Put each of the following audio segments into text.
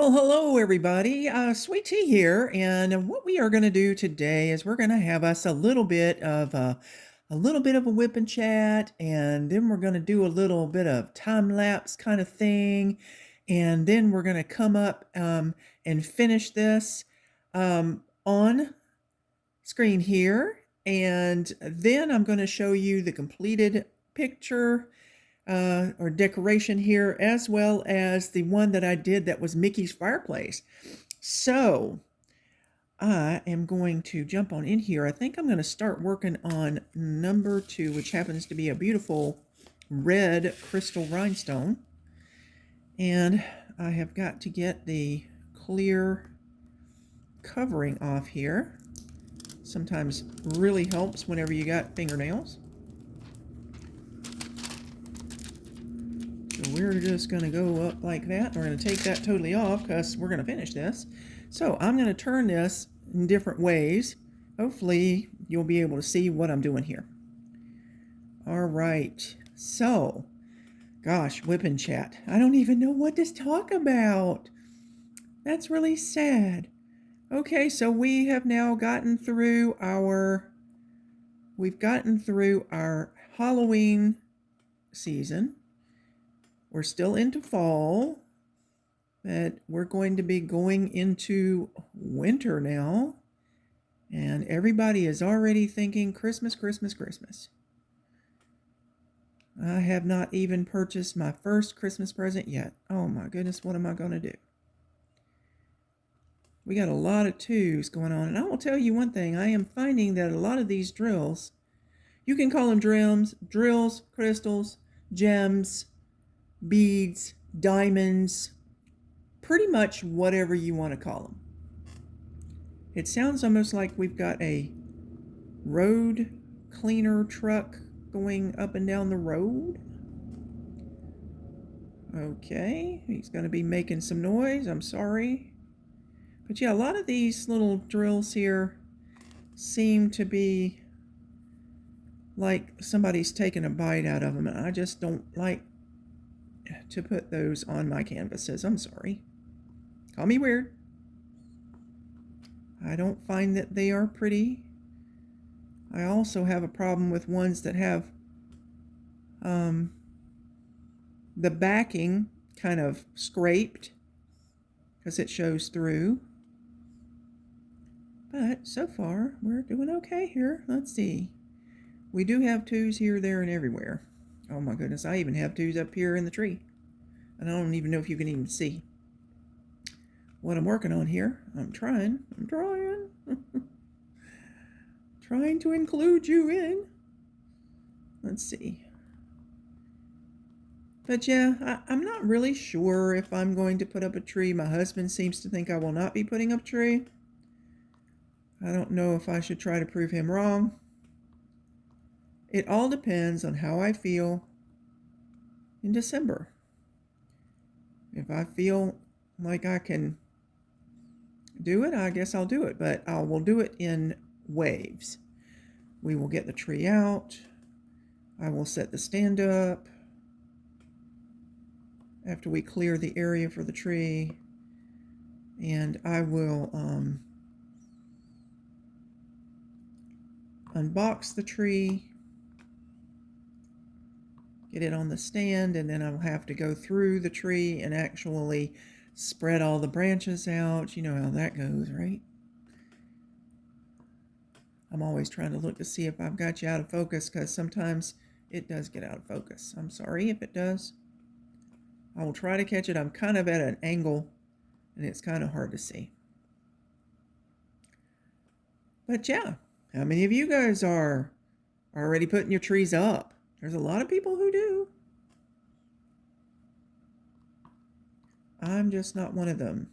Well, hello everybody. Sweet Tea here, and what we are going to do today is we're going to have us a little bit of a whip and chat, and then we're going to do a little bit of time lapse kind of thing, and then we're going to come up and finish this on screen here, and then I'm going to show you the completed picture or decoration here, as well as the one that I did that was Mickey's fireplace. So I am going to jump on in here. I think I'm going to start working on number 2, which happens to be a beautiful red crystal rhinestone. And I have got to get the clear covering off here. Sometimes really helps whenever you got fingernails. So we're just going to go up like that. We're going to take that totally off because we're going to finish this. So I'm going to turn this in different ways. Hopefully you'll be able to see what I'm doing here. All right. So, gosh, whip and chat. I don't even know what to talk about. That's really sad. Okay, so we have now gotten through our Halloween season. We're still into fall, but we're going to be going into winter now. And everybody is already thinking Christmas, Christmas, Christmas. I have not even purchased my first Christmas present yet. Oh my goodness, what am I going to do? We got a lot of twos going on. And I will tell you one thing. I am finding that a lot of these drills, you can call them drills, crystals, gems, beads, diamonds, pretty much whatever you want to call them. It sounds almost like we've got a road cleaner truck going up and down the road. Okay, he's going to be making some noise. I'm sorry. But yeah, a lot of these little drills here seem to be like somebody's taking a bite out of them. And I just don't like to put those on my canvases. I'm sorry. Call me weird. I don't find that they are pretty. I also have a problem with ones that have the backing kind of scraped because it shows through. But so far, we're doing okay here. Let's see. We do have twos here, there, and everywhere. Oh my goodness, I even have twos up here in the tree. And I don't even know if you can even see what I'm working on here. I'm trying. Trying to include you in. Let's see. But yeah, I'm not really sure if I'm going to put up a tree. My husband seems to think I will not be putting up a tree. I don't know if I should try to prove him wrong. It all depends on how I feel in December. If I feel like I can do it, I guess I'll do it. But I will do it in waves. We will get the tree out. I will set the stand up after we clear the area for the tree. And I will unbox the tree, get it on the stand, and then I'll have to go through the tree and actually spread all the branches out. You know how that goes, right? I'm always trying to look to see if I've got you out of focus, because sometimes it does get out of focus. I'm sorry if it does. I will try to catch it. I'm kind of at an angle, and it's kind of hard to see. But yeah, how many of you guys are already putting your trees up? There's a lot of people who do. I'm just not one of them.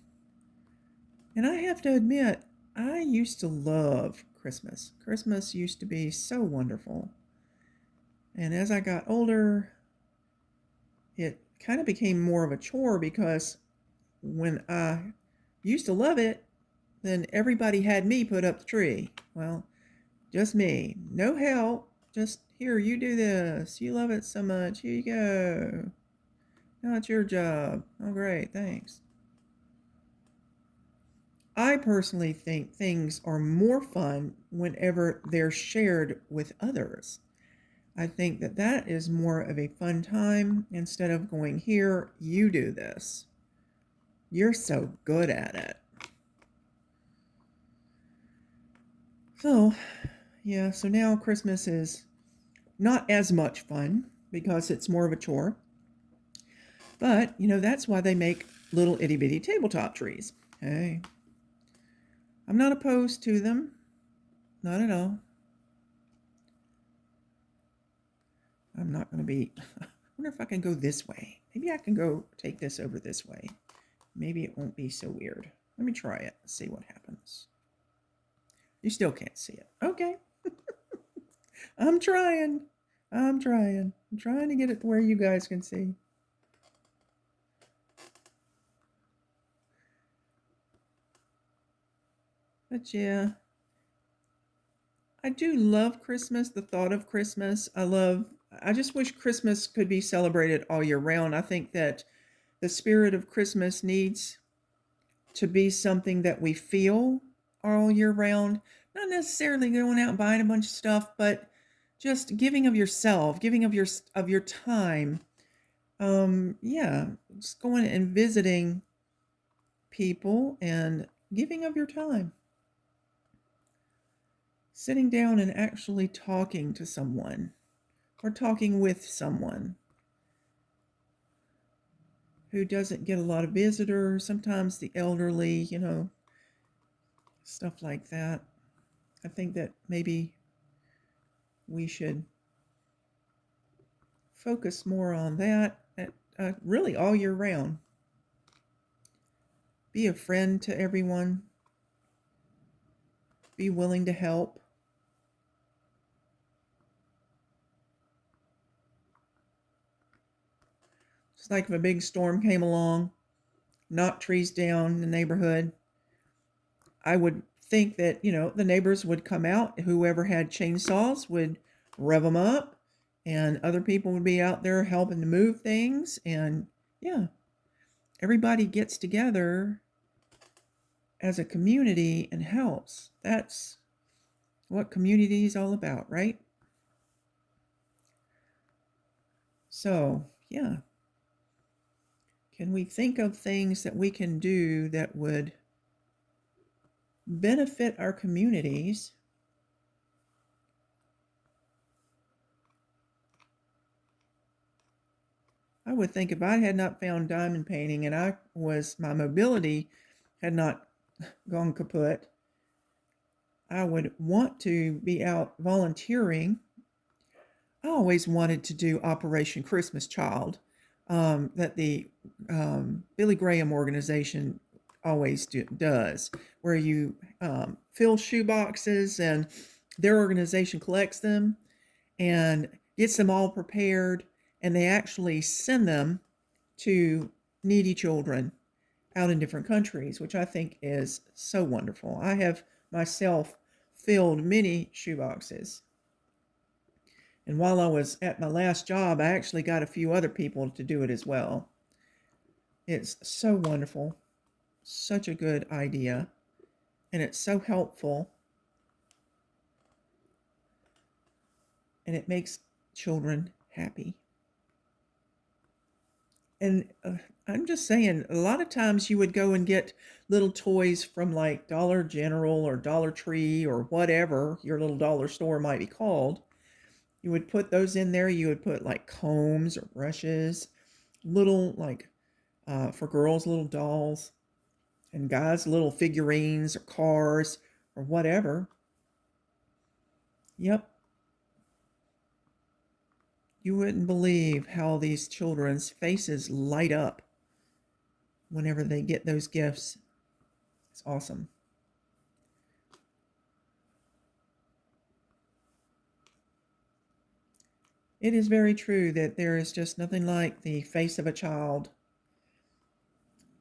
And I have to admit, I used to love Christmas. Christmas used to be so wonderful. And as I got older, it kind of became more of a chore, because when I used to love it, then everybody had me put up the tree. Well, just me. No help. Just, here, you do this. You love it so much. Here you go. Now it's your job. Oh, great. Thanks. I personally think things are more fun whenever they're shared with others. I think that that is more of a fun time instead of going, here, you do this. You're so good at it. So, yeah, so now Christmas is not as much fun because it's more of a chore. But, that's why they make little itty bitty tabletop trees. Hey, I'm not opposed to them. Not at all. I'm not going to be. I wonder if I can go this way. Maybe I can go take this over this way. Maybe it won't be so weird. Let me try it and see what happens. You still can't see it. Okay. I'm trying. I'm trying. I'm trying to get it to where you guys can see. But yeah, I do love Christmas, the thought of Christmas. I just wish Christmas could be celebrated all year round. I think that the spirit of Christmas needs to be something that we feel all year round. Not necessarily going out and buying a bunch of stuff, but just giving of yourself, giving of your time. Yeah, just going and visiting people and giving of your time. Sitting down and actually talking to someone or talking with someone who doesn't get a lot of visitors, sometimes the elderly, stuff like that. I think that maybe we should focus more on that really all year round. Be a friend to everyone. Be willing to help. It's like if a big storm came along, knocked trees down in the neighborhood, I would think that, the neighbors would come out. Whoever had chainsaws would rev them up, and other people would be out there helping to move things. And yeah, everybody gets together as a community and helps. That's what community is all about, right? So, yeah. Can we think of things that we can do that would benefit our communities? I would think if I had not found diamond painting and my mobility had not gone kaput, I would want to be out volunteering. I always wanted to do Operation Christmas Child, that the Billy Graham organization always does, where you fill shoe boxes and their organization collects them and gets them all prepared, and they actually send them to needy children out in different countries, which I think is so wonderful. I have myself filled many shoeboxes. And while I was at my last job, I actually got a few other people to do it as well. It's so wonderful. Such a good idea. And it's so helpful. And it makes children happy. And I'm just saying, a lot of times you would go and get little toys from like Dollar General or Dollar Tree or whatever your little dollar store might be called. You would put those in there. You would put like combs or brushes, little like for girls, little dolls, and guys, little figurines or cars or whatever. Yep. You wouldn't believe how these children's faces light up whenever they get those gifts. It's awesome. It is very true that there is just nothing like the face of a child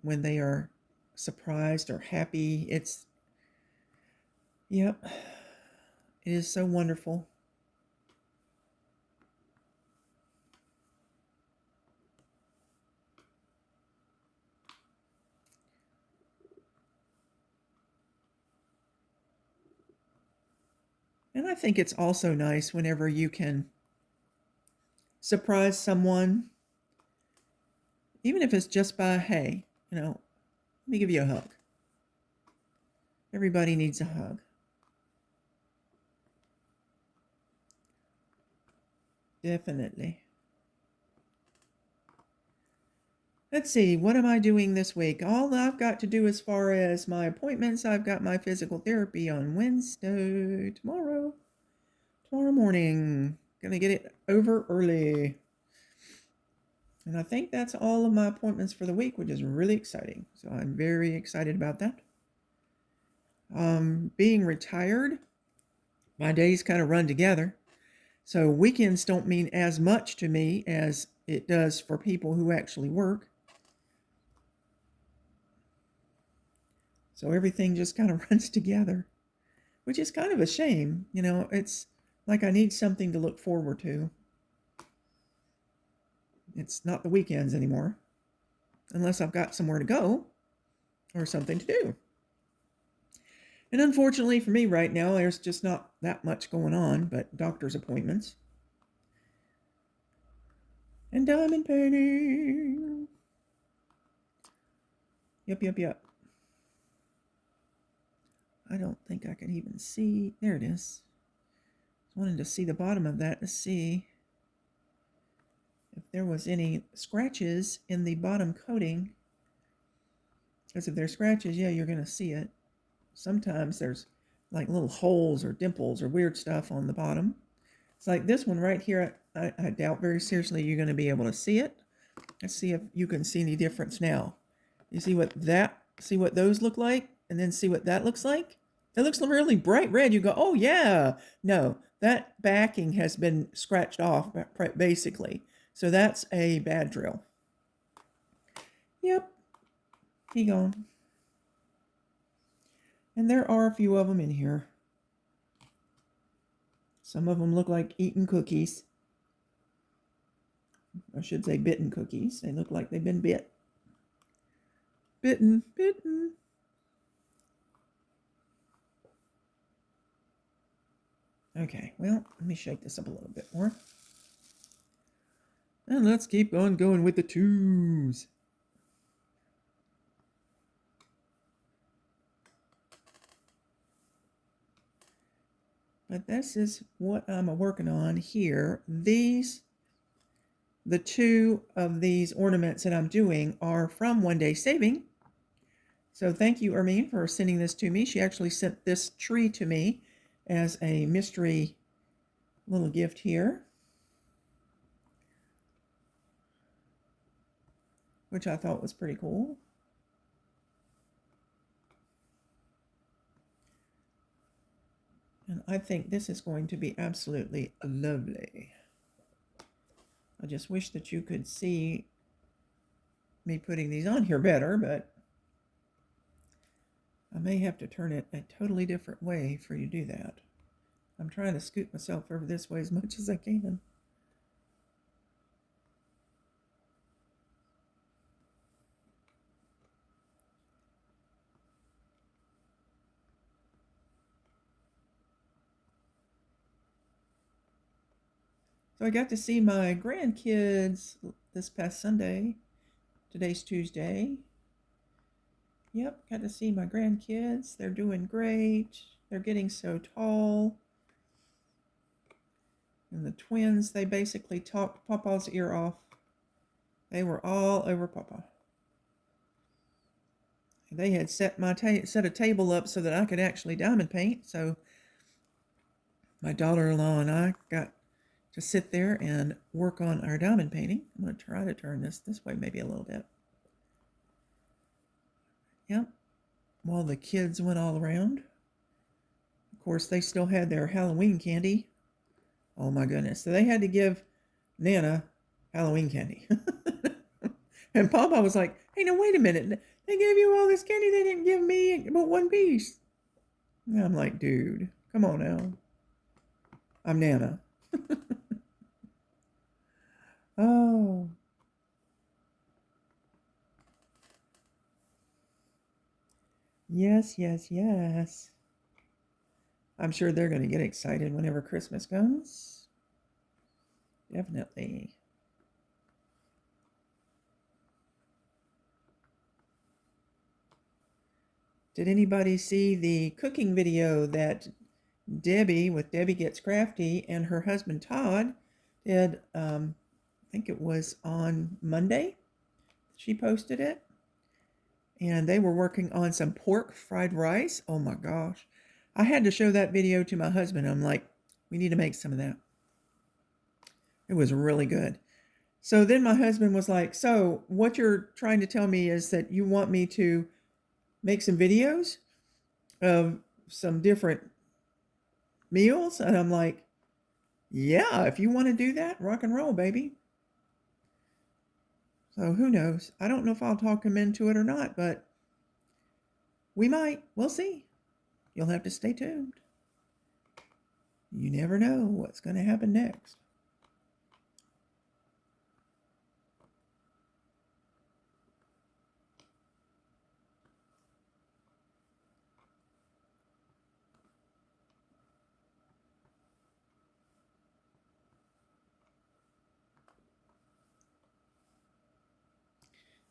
when they are surprised or happy. Yep, it is so wonderful. And I think it's also nice whenever you can surprise someone, even if it's just by, hey, let me give you a hug. Everybody needs a hug. Definitely. Let's see, what am I doing this week? All I've got to do as far as my appointments, I've got my physical therapy on Wednesday, tomorrow morning. Gonna get it over early. And I think that's all of my appointments for the week, which is really exciting. So I'm very excited about that. Being retired, my days kind of run together. So weekends don't mean as much to me as it does for people who actually work. So everything just kind of runs together, which is kind of a shame. It's like I need something to look forward to. It's not the weekends anymore, unless I've got somewhere to go or something to do. And unfortunately for me right now, there's just not that much going on but doctor's appointments and diamond painting. Yep. I don't think I can even see. There it is. I wanted to see the bottom of that to see if there was any scratches in the bottom coating. Because if there's scratches, yeah, you're going to see it. Sometimes there's like little holes or dimples or weird stuff on the bottom. It's like this one right here. I doubt very seriously you're going to be able to see it. Let's see if you can see any difference now. You see what those look like, and then see what that looks like? It looks really bright red. You go, oh yeah. No, that backing has been scratched off basically. So that's a bad drill. Yep. He gone. And there are a few of them in here. Some of them look like eaten cookies. I should say bitten cookies. They look like they've been bit. Bitten. Okay, well, let me shake this up a little bit more. And let's keep on going with the twos. But this is what I'm working on here. The two of these ornaments that I'm doing are from One Day Saving. So thank you, Ermine, for sending this to me. She actually sent this tree to me as a mystery little gift here, which I thought was pretty cool. And I think this is going to be absolutely lovely. I just wish that you could see me putting these on here better, but I may have to turn it a totally different way for you to do that. I'm trying to scoot myself over this way as much as I can. So I got to see my grandkids this past Sunday. Today's Tuesday. Yep, got to see my grandkids. They're doing great. They're getting so tall. And the twins, they basically talked Papa's ear off. They were all over Papa. They had set a table up so that I could actually diamond paint. So my daughter-in-law and I got to sit there and work on our diamond painting. I'm going to try to turn this way maybe a little bit. Yep. While the kids went all around. Of course, they still had their Halloween candy. Oh my goodness. So they had to give Nana Halloween candy. And Papa was like, hey, no, wait a minute. They gave you all this candy. They didn't give me but one piece. And I'm like, dude, come on now. I'm Nana. Oh. Yes. I'm sure they're going to get excited whenever Christmas comes. Definitely. Did anybody see the cooking video that Debbie with Debbie Gets Crafty and her husband Todd did? I think it was on Monday. She posted it. And they were working on some pork fried rice. Oh my gosh. I had to show that video to my husband. I'm like, we need to make some of that. It was really good. So then my husband was like, so what you're trying to tell me is that you want me to make some videos of some different meals? And I'm like, yeah, if you want to do that, rock and roll, baby. So who knows? I don't know if I'll talk him into it or not, but we might. We'll see. You'll have to stay tuned. You never know what's going to happen next.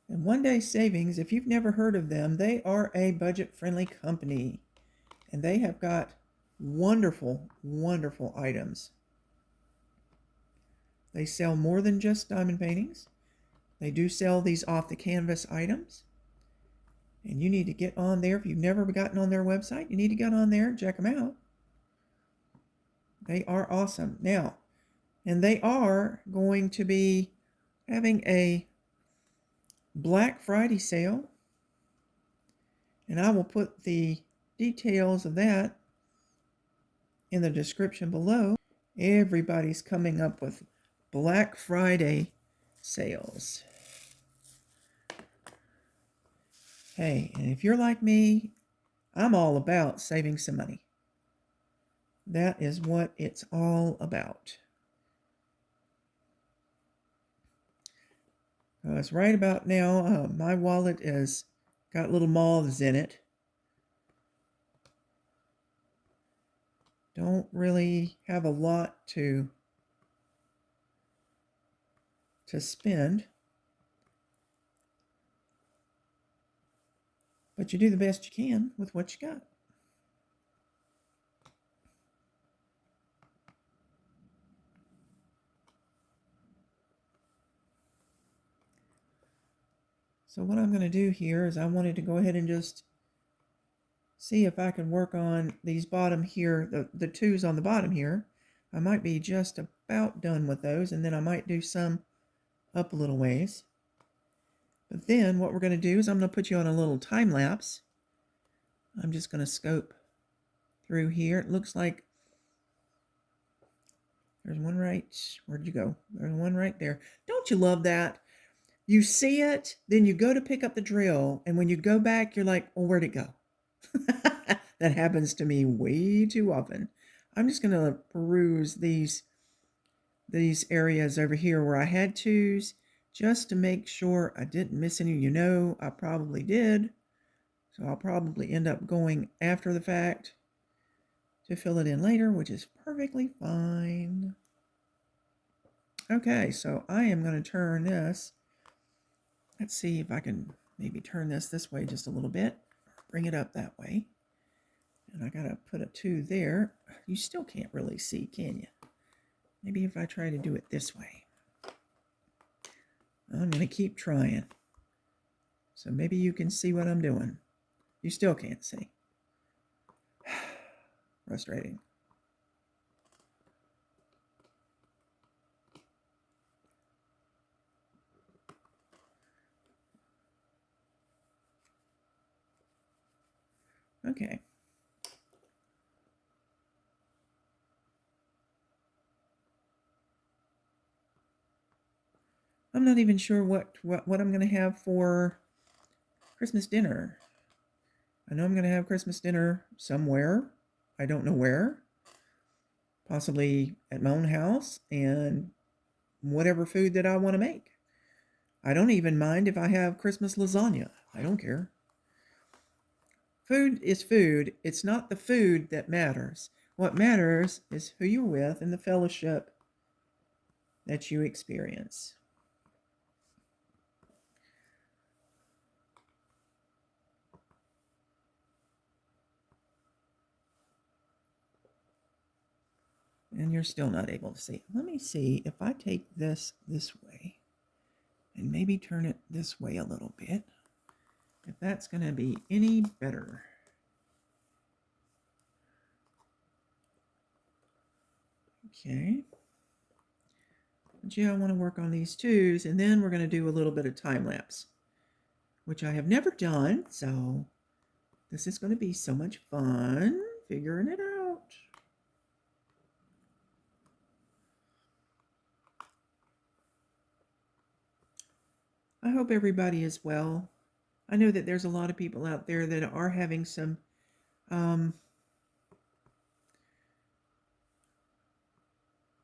And One Day Savings, if you've never heard of them, they are a budget-friendly company. And they have got wonderful, wonderful items. They sell more than just diamond paintings. They do sell these off-the-canvas items. And you need to get on there. If you've never gotten on their website, you need to get on there and check them out. They are awesome. Now, and they are going to be having a Black Friday sale. And I will put the details of that in the description below. Everybody's coming up with Black Friday sales. Hey, and if you're like me, I'm all about saving some money. That is what it's all about. It's right about now, my wallet has got little moths in it. Don't really have a lot to spend. But you do the best you can with what you got. So what I'm going to do here is I wanted to go ahead and just see if I can work on these bottom here, the twos on the bottom here. I might be just about done with those, and then I might do some up a little ways. But then what we're going to do is I'm going to put you on a little time lapse. I'm just going to scope through here. It looks like there's one right, where'd you go? There's one right there. Don't you love that? You see it, then you go to pick up the drill, and when you go back, you're like, well, where'd it go? That happens to me way too often. I'm just going to peruse these areas over here where I had twos, just to make sure I didn't miss any. You know, I probably did. So I'll probably end up going after the fact to fill it in later, which is perfectly fine. Okay, so I am going to turn this. Let's see if I can maybe turn this way just a little bit. Bring it up that way. And I got to put a 2 there. You still can't really see, can you? Maybe if I try to do it this way. I'm going to keep trying. So maybe you can see what I'm doing. You still can't see. Frustrating. Okay. I'm not even sure what I'm going to have for Christmas dinner. I know I'm going to have Christmas dinner somewhere. I don't know where. Possibly at my own house, and whatever food that I want to make. I don't even mind if I have Christmas lasagna. I don't care. Food is food. It's not the food that matters. What matters is who you're with and the fellowship that you experience. And you're still not able to see. Let me see if I take this way and maybe turn it this way a little bit, if that's going to be any better. Okay. But yeah, I want to work on these twos, and then we're going to do a little bit of time lapse, which I have never done, so this is going to be so much fun figuring it out. I hope everybody is well. I know that there's a lot of people out there that are having some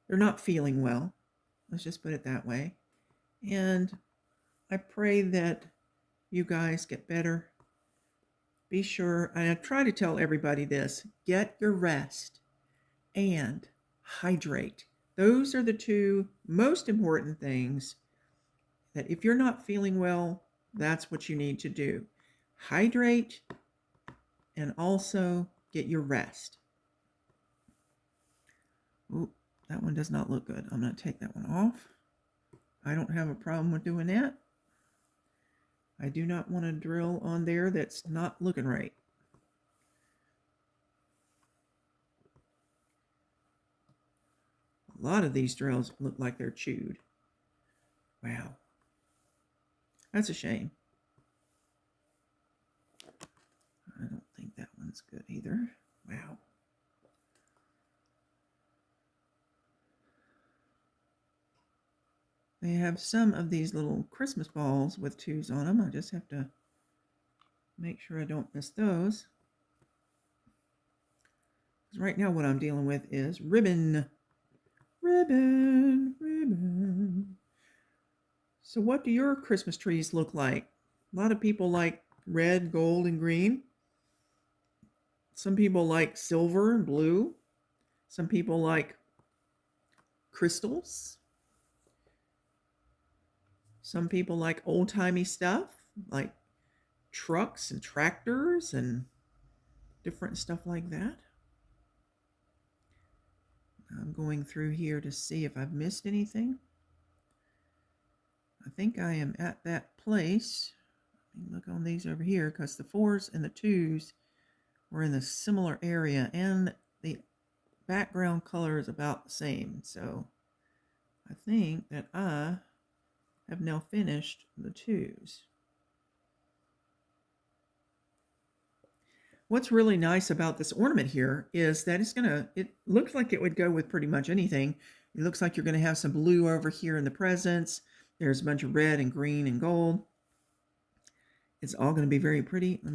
they're not feeling well. Let's just put it that way. And I pray that you guys get better. Be sure, and I try to tell everybody this, get your rest and hydrate. Those are the two most important things that if you're not feeling well, that's what you need to do. Hydrate and also get your rest. Ooh, that one does not look good. I'm going to take that one off. I don't have a problem with doing that. I do not want to drill on there that's not looking right. A lot of these drills look like they're chewed. Wow. That's a shame. I don't think that one's good either. Wow. They have some of these little Christmas balls with twos on them. I just have to make sure I don't miss those. Because right now what I'm dealing with is ribbon. Ribbon, ribbon. So what do your Christmas trees look like? A lot of people like red, gold, and green. Some people like silver and blue. Some people like crystals. Some people like old-timey stuff, like trucks and tractors and different stuff like that. I'm going through here to see if I've missed anything. I think I am at that place. Let me look on these over here because the 4s and the 2s were in the similar area and the background color is about the same. So I think that I have now finished the 2s. What's really nice about this ornament here is that it looks like it would go with pretty much anything. It looks like you're going to have some blue over here in the presents. There's a bunch of red and green and gold. It's all going to be very pretty. I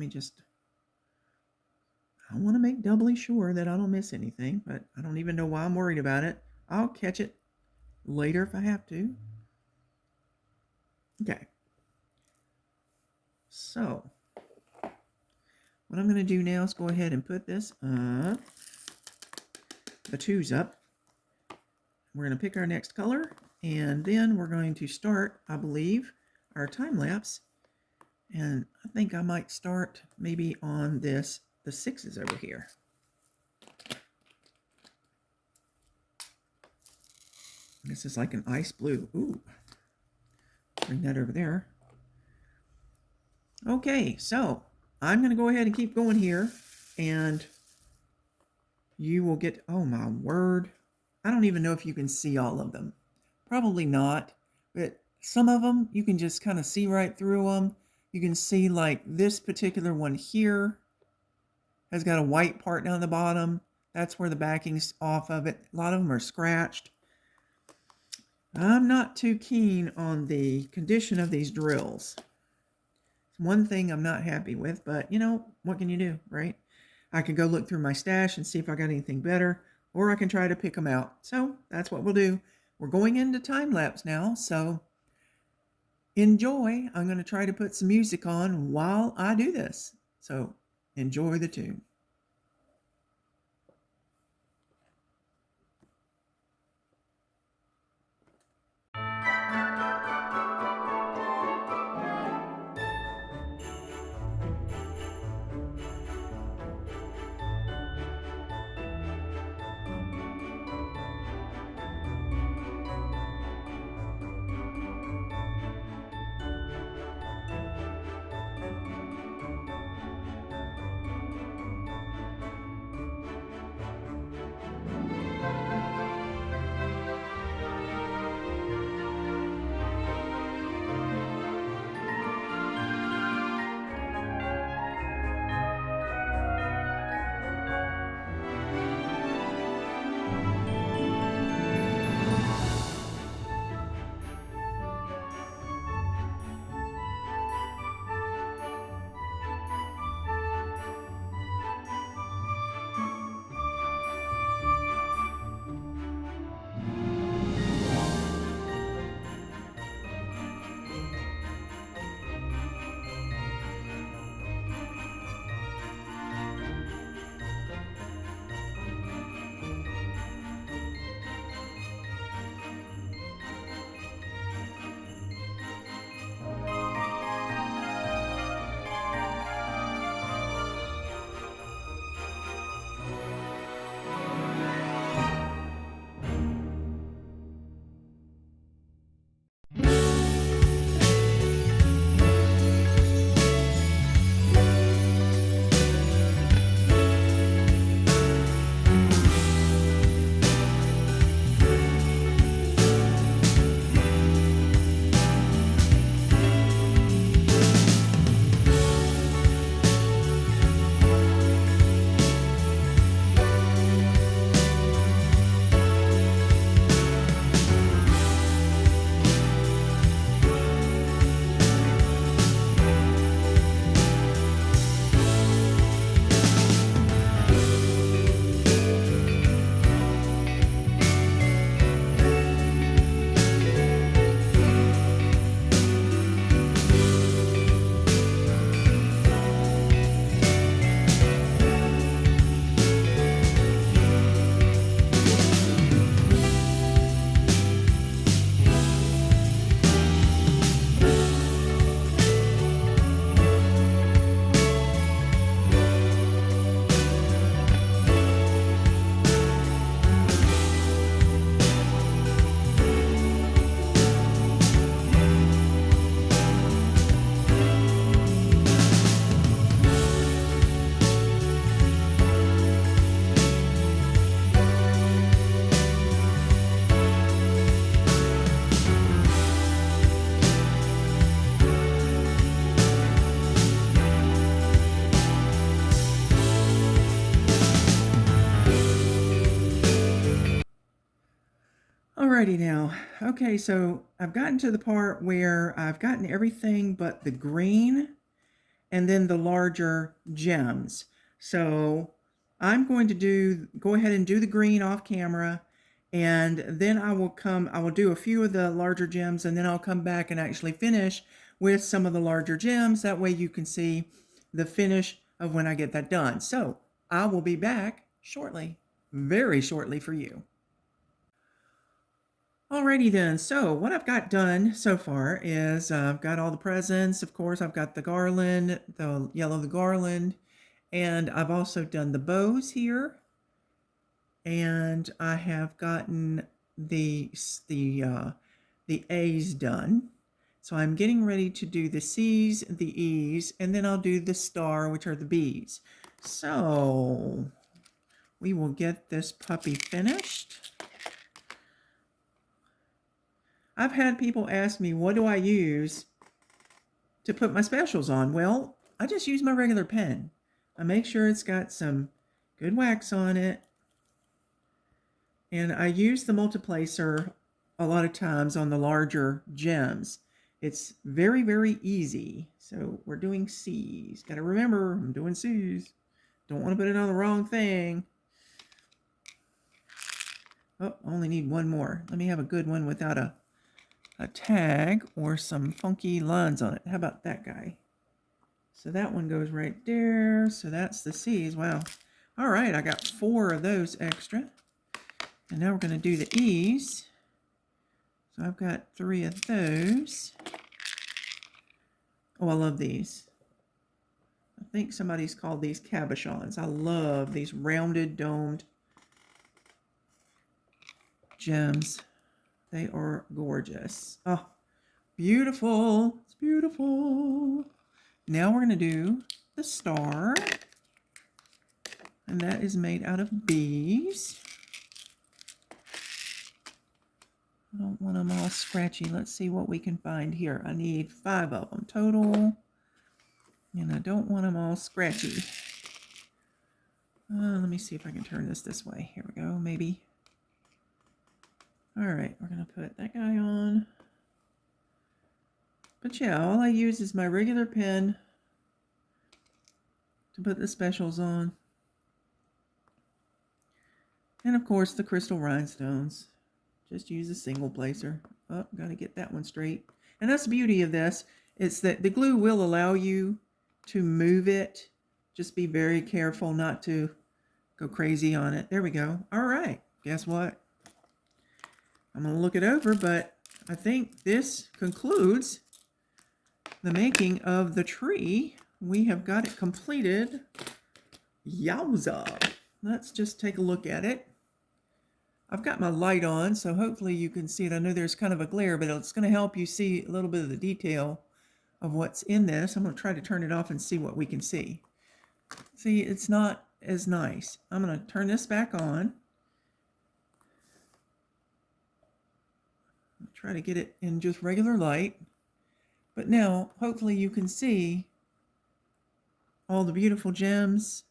want to make doubly sure that I don't miss anything, but I don't even know why I'm worried about it. I'll catch it later if I have to. Okay. So what I'm going to do now is go ahead and put this up, the 2s up. We're going to pick our next color, and then we're going to start, I believe, our time lapse. And I think I might start maybe on the 6s over here. This is like an ice blue. Ooh. Bring that over there. Okay, so I'm going to go ahead and keep going here, and you will get, oh my word, I don't even know if you can see all of them. Probably not, but some of them you can just kind of see right through them. You can see like this particular one here has got a white part down the bottom. That's where the backing's off of it. A lot of them are scratched. I'm not too keen on the condition of these drills. One thing I'm not happy with, but you know, what can you do, right? I could go look through my stash and see if I got anything better, or I can try to pick them out. So that's what we'll do. We're going into time lapse now, so enjoy. I'm going to try to put some music on while I do this. So enjoy the tune. Alrighty now. Okay, so I've gotten to the part where I've gotten everything but the green and then the larger gems. So I'm going to go ahead and do the green off camera, and then I will do a few of the larger gems, and then I'll come back and actually finish with some of the larger gems. That way you can see the finish of when I get that done. So I will be back shortly, very shortly for you. Alrighty then, so what I've got done so far is I've got all the presents. Of course, I've got the garland, the yellow the garland, and I've also done the bows here. And I have gotten the A's done. So I'm getting ready to do the C's, the E's, and then I'll do the star, which are the B's. So we will get this puppy finished. I've had people ask me, what do I use to put my specials on? Well, I just use my regular pen. I make sure it's got some good wax on it. And I use the multiplacer a lot of times on the larger gems. It's very, very easy. So we're doing C's. Got to remember, I'm doing C's. Don't want to put it on the wrong thing. Oh, only need one more. Let me have a good one without a tag or some funky lines on it. How about that guy? So that one goes right there. So that's the C's. Wow. All right, I got 4 of those extra. And now we're going to do the E's. So I've got 3 of those. Oh, I love these. I think somebody's called these cabochons. I love these rounded, domed gems. They are gorgeous. Oh, beautiful. It's beautiful. Now we're going to do the star. And that is made out of bees. I don't want them all scratchy. Let's see what we can find here. I need 5 of them total. And I don't want them all scratchy. Let me see if I can turn this way. Here we go, maybe. All right, we're going to put that guy on. But yeah, all I use is my regular pen to put the specials on. And of course, the crystal rhinestones. Just use a single placer. Oh, got to get that one straight. And that's the beauty of this. It's that the glue will allow you to move it. Just be very careful not to go crazy on it. There we go. All right. Guess what? I'm going to look it over, but I think this concludes the making of the tree. We have got it completed. Yowza. Let's just take a look at it. I've got my light on, so hopefully you can see it. I know there's kind of a glare, but it's going to help you see a little bit of the detail of what's in this. I'm going to try to turn it off and see what we can see. See, it's not as nice. I'm going to turn this back on. Try to get it in just regular light. But now, hopefully you can see all the beautiful gems.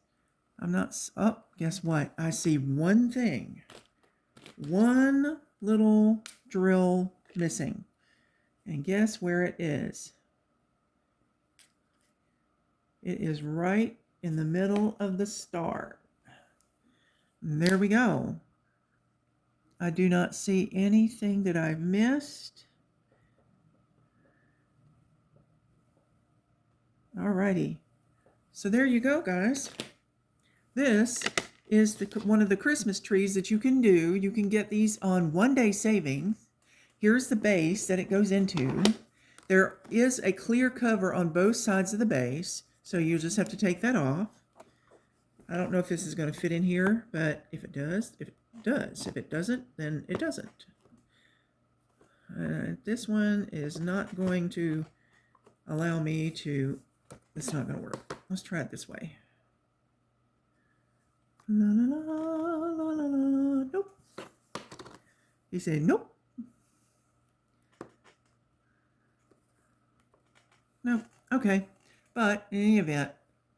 I'm not, oh, guess what? I see one thing. One little drill missing. And guess where it is? It is right in the middle of the star. And there we go. I do not see anything that I've missed. Alrighty. So there you go, guys. This is one of the Christmas trees that you can do. You can get these on One Day Savings. Here's the base that it goes into. There is a clear cover on both sides of the base, so you just have to take that off. I don't know if this is going to fit in here, but if it does, if it does. If it doesn't, then it doesn't. This one is not going to allow me to, it's not going to work. Let's try it this way. La la la la la la. Nope. You say nope. No. Okay. But in any event,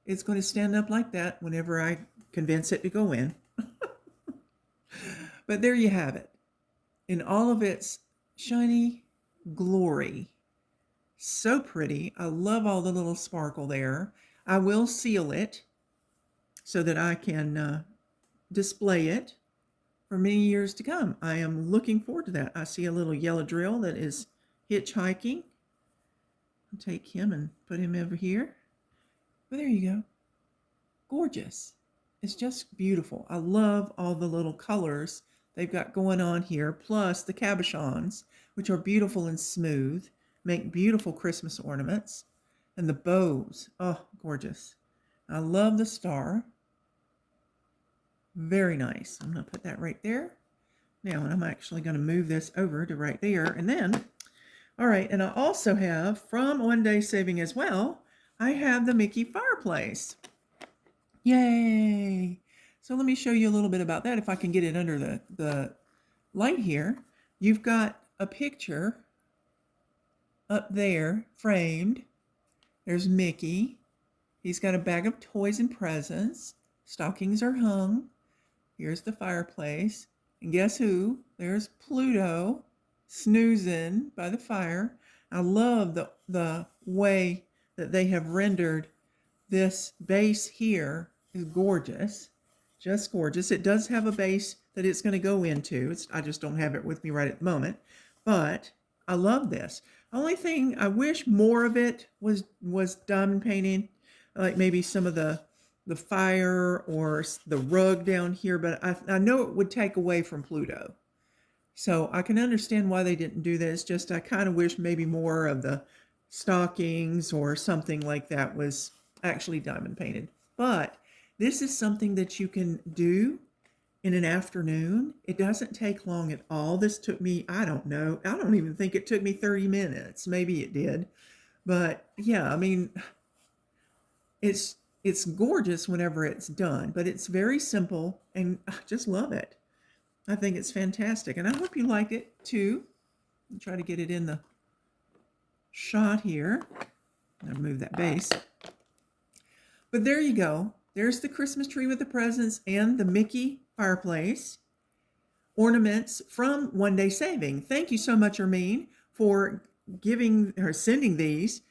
it's going to stand up like that whenever I convince it to go in. But there you have it. in all of its shiny glory. So pretty. I love all the little sparkle there. I will seal it so that I can display it for many years to come. I am looking forward to that. I see a little yellow drill that is hitchhiking. I'll take him and put him over here. Well, there you go. Gorgeous. It's just beautiful. I love all the little colors they've got going on here, plus the cabochons, which are beautiful and smooth, make beautiful Christmas ornaments, and the bows. Oh, gorgeous. I love the star. Very nice. I'm going to put that right there. Now, and I'm actually going to move this over to right there. And then, all right, and I also have, from One Day Saving as well, I have the Mickey fireplace. Yay! So let me show you a little bit about that if I can get it under the light here. You've got a picture up there, framed. There's Mickey. He's got a bag of toys and presents. Stockings are hung. Here's the fireplace. And guess who? There's Pluto snoozing by the fire. I love the way that they have rendered this base here. Is gorgeous. Just gorgeous. It does have a base that it's going to go into. I just don't have it with me right at the moment. But I love this. Only thing, I wish more of it was diamond painting, like maybe some of the fire or the rug down here, but I know it would take away from Pluto. So I can understand why they didn't do this. Just I kind of wish maybe more of the stockings or something like that was actually diamond painted. But this is something that you can do in an afternoon. It doesn't take long at all. This took me, I don't know, I don't even think it took me 30 minutes. Maybe it did. But yeah, I mean, it's gorgeous whenever it's done, but it's very simple and I just love it. I think it's fantastic. And I hope you like it too. I'll try to get it in the shot here. I'll move that base. But there you go. There's the Christmas tree with the presents and the Mickey fireplace ornaments from One Day Saving. Thank you so much, Ermine, for gifting these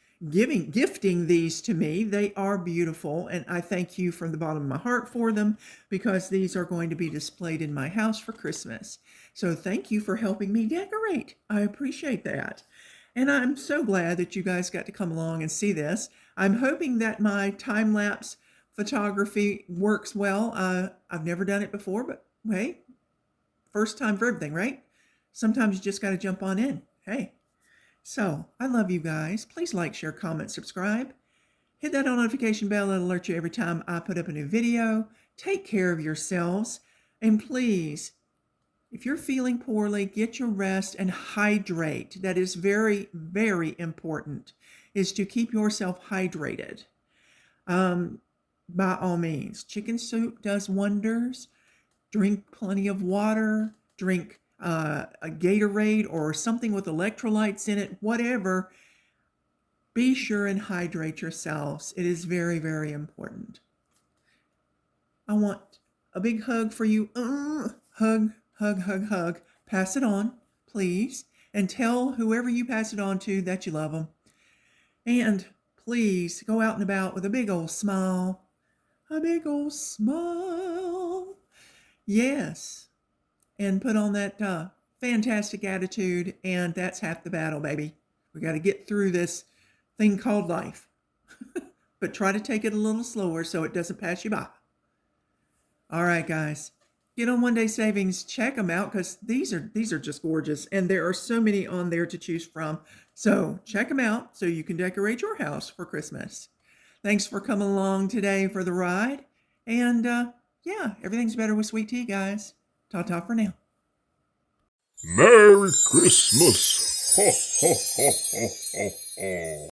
to me. They are beautiful, and I thank you from the bottom of my heart for them because these are going to be displayed in my house for Christmas. So thank you for helping me decorate. I appreciate that. And I'm so glad that you guys got to come along and see this. I'm hoping that my time-lapse photography works well. I've never done it before, but hey, first time for everything, right? Sometimes you just got to jump on in. Hey, so I love you guys. Please like, share, comment, subscribe. Hit that notification bell. It'll alert you every time I put up a new video. Take care of yourselves. And please, if you're feeling poorly, get your rest and hydrate. That is very, very important, is to keep yourself hydrated. By all means, chicken soup does wonders. Drink plenty of water. Drink a Gatorade or something with electrolytes in it, whatever. Be sure and hydrate yourselves. It is very, very important. I want a big hug for you. Hug, hug, hug, hug. Pass it on, please. And tell whoever you pass it on to that you love them. And please go out and about with a big old smile. A big old smile. Yes. And put on that fantastic attitude. And that's half the battle, baby. We got to get through this thing called life. But try to take it a little slower so it doesn't pass you by. All right, guys. Get on One Day Savings. Check them out because these are just gorgeous. And there are so many on there to choose from. So check them out so you can decorate your house for Christmas. Thanks for coming along today for the ride. And yeah, everything's better with sweet tea, guys. Ta-ta for now. Merry Christmas! Ho, ho, ho, ho, ho, ho.